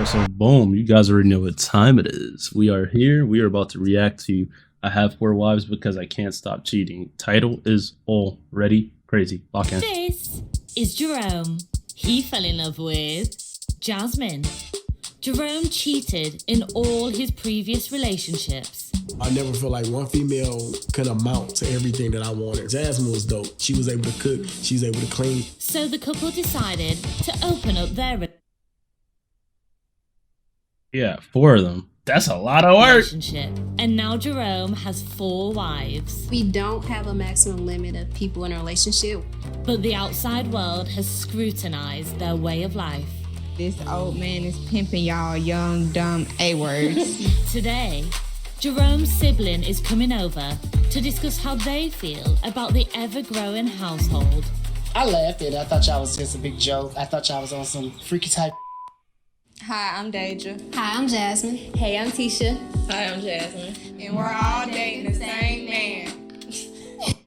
So boom, you guys already know what time it is. We are here. We are about to react to I Have Four Wives Because I Can't Stop Cheating. Title is already crazy. Lock in. This is Jerome. He fell in love with Jasmine. Jerome cheated in all his previous relationships. I never felt like one female could amount to everything that I wanted. Jasmine was dope. She was able to cook. She was able to clean. So the couple decided to open up their Yeah, four of them. That's a lot of work. relationship. And now Jerome has 4 wives. We don't have a maximum limit of people in a relationship. But the outside world has scrutinized their way of life. This old man is pimping y'all young, dumb A-words. Today, Jerome's sibling is coming over to discuss how they feel about the ever-growing household. I laughed at it. I thought y'all was just a big joke. I thought y'all was on some freaky type. Hi, I'm Deja. Hi, I'm Jasmine. Hey, I'm Tisha. Hi, I'm Jasmine. And we're all dating the same man.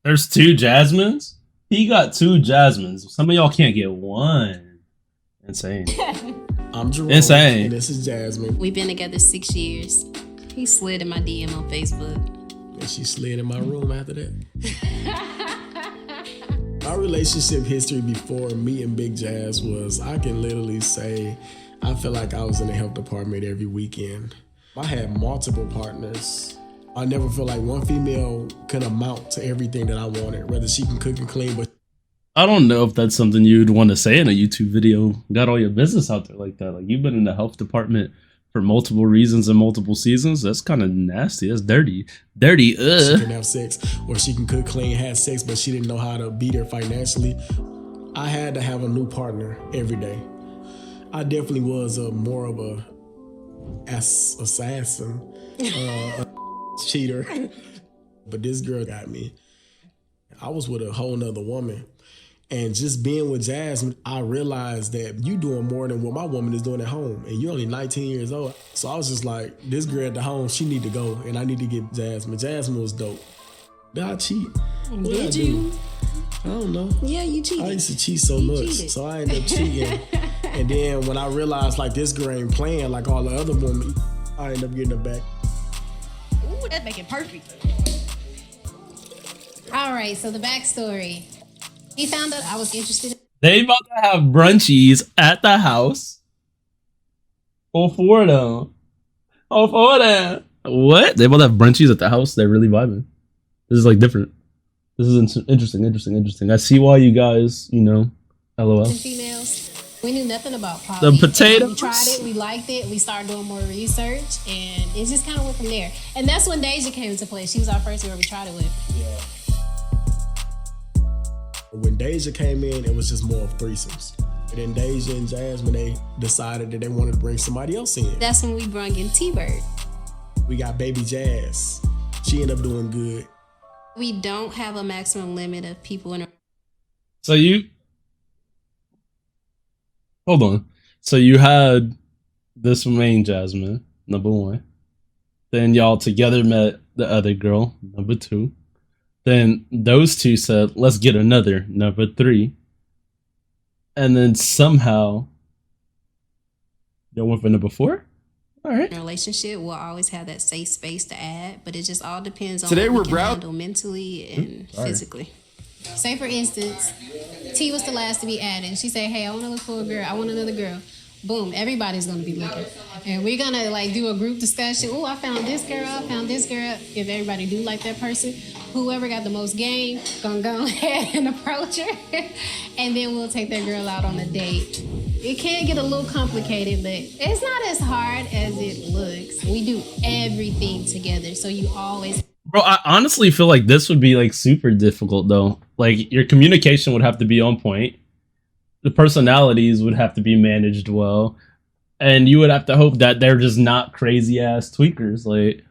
There's 2 Jasmines? He got 2 Jasmines. Some of y'all can't get one. Insane. I'm Jerome. Insane. And this is Jasmine. We've been together 6 years. He slid in my DM on Facebook. And she slid in my room after that. Our relationship history before meeting Big Jazz was, I can literally say, I feel like I was in the health department every weekend. I had multiple partners. I never felt like one female could amount to everything that I wanted, whether she can cook and clean, but I don't know if that's something you'd want to say in a YouTube video. Got all your business out there like that. Like, you've been in the health department for multiple reasons and multiple seasons. That's kind of nasty. That's dirty. Dirty. She can have sex, or she can cook, clean, have sex, but she didn't know how to be there financially. I had to have a new partner every day. I definitely was more of a assassin, a cheater. But this girl got me. I was with a whole nother woman. And just being with Jasmine, I realized that you doing more than what my woman is doing at home. And you're only 19 years old. So I was just like, this girl at the home, she need to go. And I need to get Jasmine. Jasmine was dope. Did I cheat? What Did I you? do? I don't know. Yeah, you cheated. I used to cheat so You much. cheated. So I ended up cheating. And then when I realized like this girl ain't playing like all the other women, I ended up getting her back. Ooh, that make it perfect. All right, so the backstory. He found out I was interested. They about to have brunchies at the house. All 4 of them. All 4 of them. What? They about to have brunchies at the house? They're really vibing. This is like different. This is interesting. I see why you guys, LOL. Females. We knew nothing about poly. The potatoes. We tried it, we liked it, we started doing more research, and it just kind of went from there. And that's when Deja came into play. She was our first girl we tried it with. When Deja came in, it was just more of threesomes. And then Deja and Jasmine, they decided that they wanted to bring somebody else in. That's when we brung in T-Bird. We got Baby Jazz. She ended up doing good. We don't have a maximum limit of people in a So hold on. So you had this main Jasmine, number 1. Then y'all together met the other girl, number 2. Then those 2 said, let's get another, number 3. And then somehow y'all went for number 4? All right. relationship. We'll always have that safe space to add, but it just all depends on Today what we're we can brow- handle mentally and physically. Say for instance, T was the last to be added. She said, hey, I want to look for a girl. I want another girl. Boom, everybody's going to be looking. And we're going to like do a group discussion. Oh, I found this girl. I found this girl. If everybody do like that person, whoever got the most game, going to go ahead and approach her. And then we'll take that girl out on a date. It can get a little complicated, but it's not as hard as it looks. We do everything together. So you always... Bro, I honestly feel like this would be like super difficult though. Like, your communication would have to be on point. The personalities would have to be managed well. And you would have to hope that they're just not crazy ass tweakers. Like,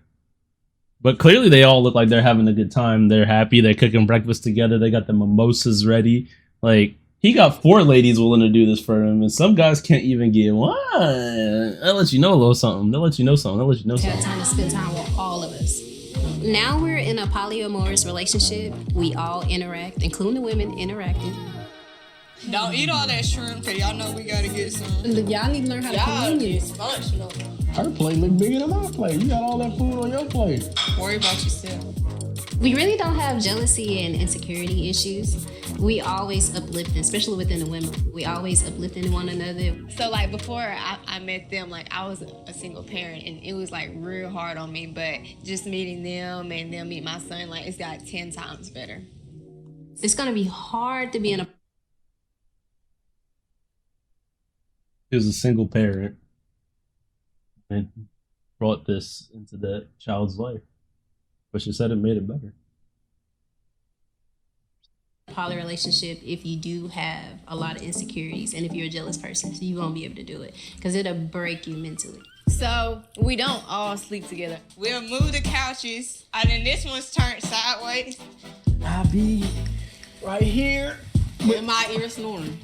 but clearly they all look like they're having a good time. They're happy. They're cooking breakfast together. They got the mimosas ready. Like, he got 4 ladies willing to do this for him. And some guys can't even get one. They'll let you know a little something. They'll let you know something. They'll let you know have something. time to spend time with all of us. Now we're in a polyamorous relationship. We all interact, including the women interacting. Don't eat all that shrimp, cause y'all know we gotta get some. Y'all need to learn how to Y'all communicate. dysfunctional. Her plate look bigger than my plate. You got all that food on your plate. Worry about yourself. We really don't have jealousy and insecurity issues. We always uplift, especially within the women. We always uplifting one another. So like before I met them, like I was a single parent and it was like real hard on me, but just meeting them and them meet my son, like it's got 10 times better. It's gonna be hard to be in a He was a single parent and brought this into that child's life. But she said it made it better. poly relationship if you do have a lot of insecurities and if you're a jealous person, so you won't be able to do it because it'll break you mentally. So we don't all sleep together. We'll move the couches. And then this one's turned sideways. I'll be right here. With my ear snoring.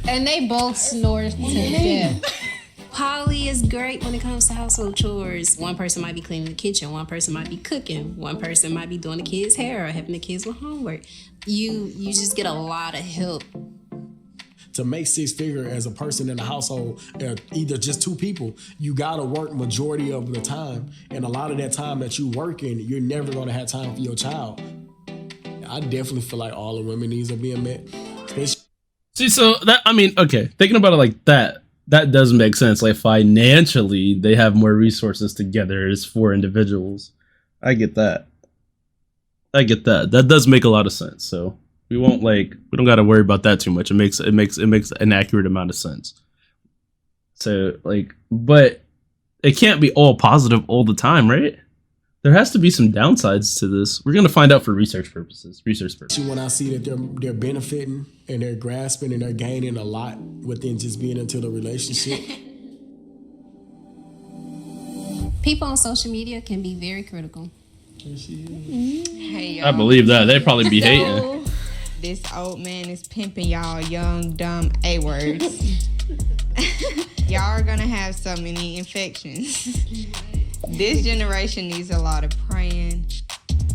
And they both snore to death. Poly is great when it comes to household chores. One person might be cleaning the kitchen, one person might be cooking, one person might be doing the kids' hair or helping the kids with homework. You just get a lot of help. To make six figure as a person in a household, either just two people, you gotta work majority of the time. And a lot of that time that you working, you're never gonna have time for your child. I definitely feel like all the women needs are being met. See, so that, I mean, okay, thinking about it like that, that does make sense. Like financially, they have more resources together as four individuals. I get that. That does make a lot of sense. So we don't got to worry about that too much. It makes an accurate amount of sense. So but it can't be all positive all the time, right? There has to be some downsides to this. We're gonna find out for research purposes. When I see that they're benefiting and they're grasping and they're gaining a lot within just being into the relationship. People on social media can be very critical. Hey, y'all. I believe that. They'd probably be hating. So, this old man is pimping y'all young, dumb A-words. Y'all are gonna have so many infections. This generation needs a lot of praying.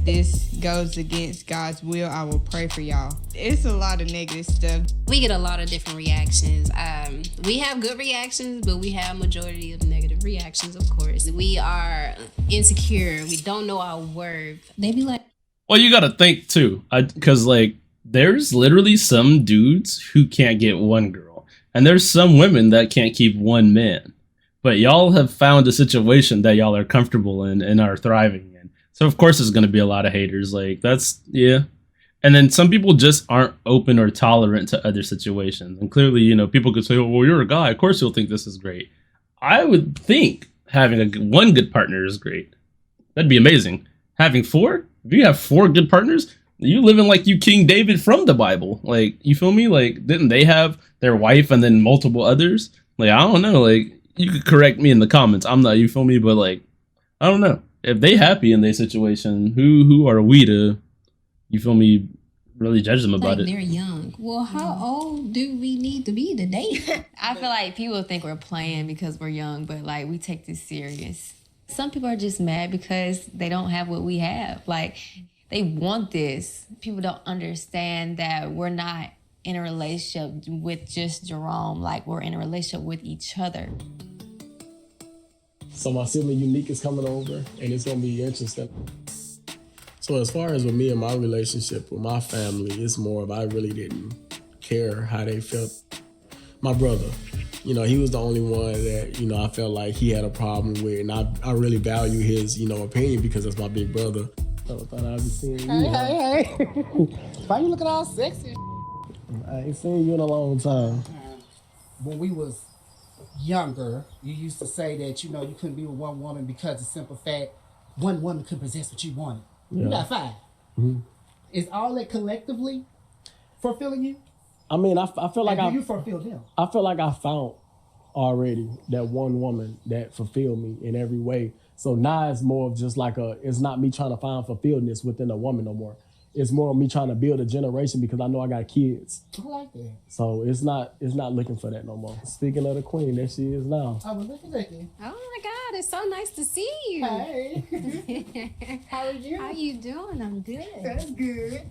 This goes against God's will. I will pray for y'all. It's a lot of negative stuff. We get a lot of different reactions. We have good reactions, but we have majority of negative reactions, of course. We are insecure. We don't know our worth. They be like, Well, you gotta think too, because there's literally some dudes who can't get one girl, and there's some women that can't keep one man. But y'all have found a situation that y'all are comfortable in and are thriving in. So of course there's gonna be a lot of haters. Yeah. And then some people just aren't open or tolerant to other situations. And clearly, people could say, oh, well, you're a guy. Of course you'll think this is great. I would think having one good partner is great. That'd be amazing. Having four? If you have four good partners, you living like you King David from the Bible. You feel me? Didn't they have their wife and then multiple others? I don't know. You could correct me in the comments. I'm not, you feel me? But I don't know. If they happy in their situation, who are we to, you feel me, really judge them about it? They're young. Well, how old do we need to be to date? I feel like people think we're playing because we're young, but we take this serious. Some people are just mad because they don't have what we have. They want this. People don't understand that we're not in a relationship with just Jerome. We're in a relationship with each other. So my sibling Unique is coming over, and it's gonna be interesting. So as far as with me and my relationship with my family, it's more of I really didn't care how they felt. My brother, he was the only one that, I felt like he had a problem with, and I really value his, opinion because that's my big brother. So I thought I'd be seeing you. Hey. Why you looking all sexy? I ain't seen you in a long time. When we was younger, you used to say that, you couldn't be with one woman because the simple fact one woman could possess what you wanted. Yeah. You got 5. Mm-hmm. Is all that collectively fulfilling you? I mean, I feel like do you fulfill them? I feel like I found already that one woman that fulfilled me in every way. So now it's more of just it's not me trying to find fulfilledness within a woman no more. It's more of me trying to build a generation because I know I got kids. I like that. So it's not looking for that no more. Speaking of the queen, there she is now. Oh, well, look at you. Oh my God, it's so nice to see you. Hey. How are you? How you doing? I'm good. That's good.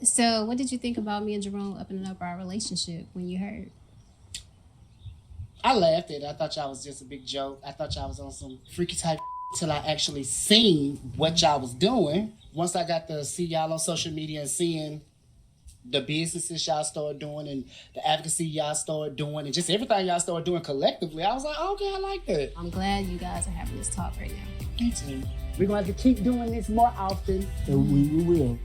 So, what did you think about me and Jerome opening up our relationship when you heard? I laughed at it. I thought y'all was just a big joke. I thought y'all was on some freaky type till I actually seen what y'all was doing. Once I got to see y'all on social media and seeing the businesses y'all started doing and the advocacy y'all started doing and just everything y'all started doing collectively, I was like, okay, I like that. I'm glad you guys are having this talk right now. Me too. We're going to have to keep doing this more often. And we will.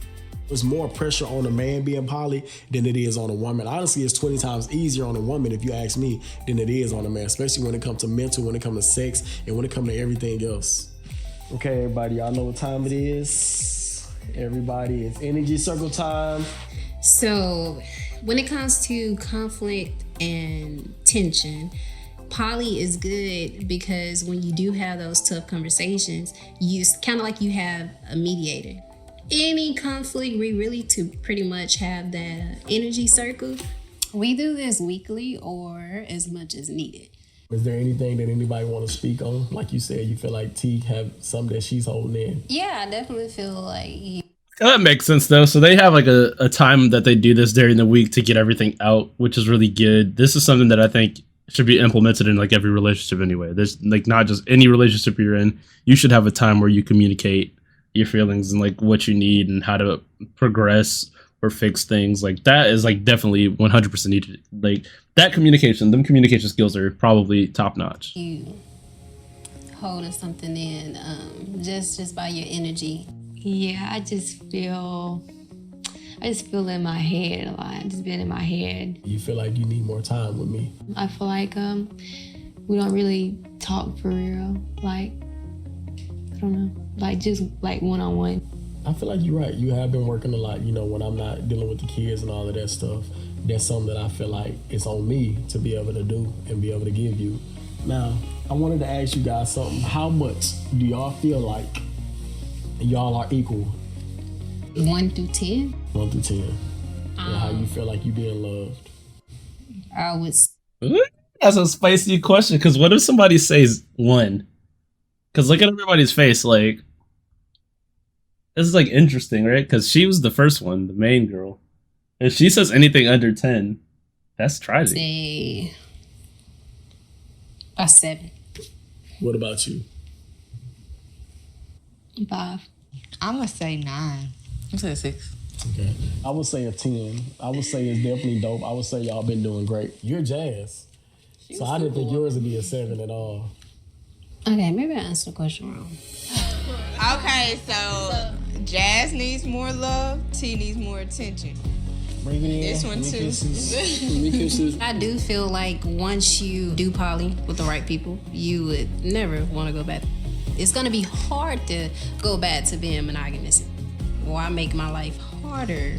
There's more pressure on a man being poly than it is on a woman. Honestly, it's 20 times easier on a woman, if you ask me, than it is on a man, especially when it comes to mental, when it comes to sex, and when it comes to everything else. Okay, everybody, y'all know what time it is. Everybody, it's energy circle time. So, when it comes to conflict and tension, poly is good because when you do have those tough conversations, you kind of like you have a mediator. Any conflict, we really to pretty much have that energy circle. We do this weekly or as much as needed. Is there anything that anybody want to speak on? Like you said, you feel like T have something that she's holding in. Yeah, I definitely feel like That makes sense though. So they have like a time that they do this during the week to get everything out, which is really good. This is something that I think should be implemented in like every relationship anyway. There's like not just any relationship you're in. You should have a time where you communicate your feelings and like what you need and how to progress or fix things. Like that is like definitely 100% needed. Like that communication, them communication skills are probably top notch. you holding something in just by your energy. Yeah, I just feel in my head a lot. Just been in my head. You feel like you need more time with me. I feel like we don't really talk for real. Like, I don't know. Like just like one-on-one. I feel like you're right. You have been working a lot, you know, when I'm not dealing with the kids and all of that stuff. That's something that I feel like it's on me to be able to do and be able to give you. Now, I wanted to ask you guys something. How much do y'all feel like y'all are equal? 1 through 10? 1 through 10. And how you feel like you being loved? I would That's a spicy question, because what if somebody says 1? Because look at everybody's face, like, this is like interesting, right? Because she was the first one, the main girl. If she says anything under 10, that's tragic. say a 7. What about you? 5. I'm going to say 9. I'm saying 6. Okay. I would say a 10. I would say it's definitely dope. I would say y'all been doing great. You're Jazz. So I didn't think yours would be a 7 at all. Okay, maybe I answered the question wrong. Okay, so Jazz needs more love, T needs more attention. Bring it in. This one too. I do feel like once you do poly with the right people, you would never want to go back. It's going to be hard to go back to being monogamous. Why make my life harder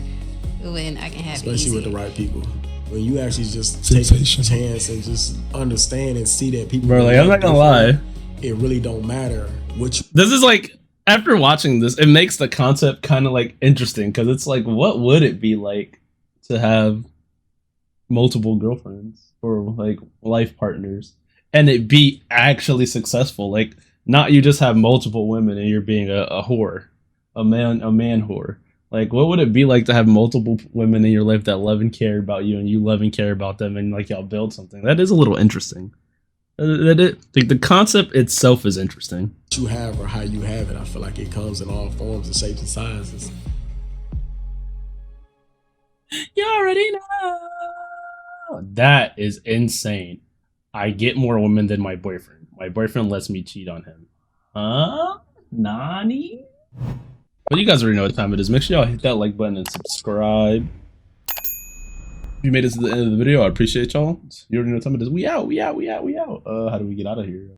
when I can have it Especially easier? with the right people. When you actually just take a chance and just understand and see that people... Bro, like, I'm not gonna lie. It really don't matter what you... This is like, after watching this, it makes the concept kind of like interesting, because it's like, what would it be like to have multiple girlfriends or like life partners and it be actually successful? Like, not you just have multiple women and you're being a whore, a man whore. Like, what would it be like to have multiple women in your life that love and care about you and you love and care about them and like y'all build something? That is a little interesting. Like, the concept itself is interesting. What you have or how you have it, I feel like it comes in all forms and shapes and sizes. You already know. That is insane. I get more women than my boyfriend. My boyfriend lets me cheat on him. Huh? Nani? But you guys already know what time it is. Make sure y'all hit that like button and subscribe. If you made it to the end of the video, I appreciate y'all. You already know what time it is. We out. How do we get out of here?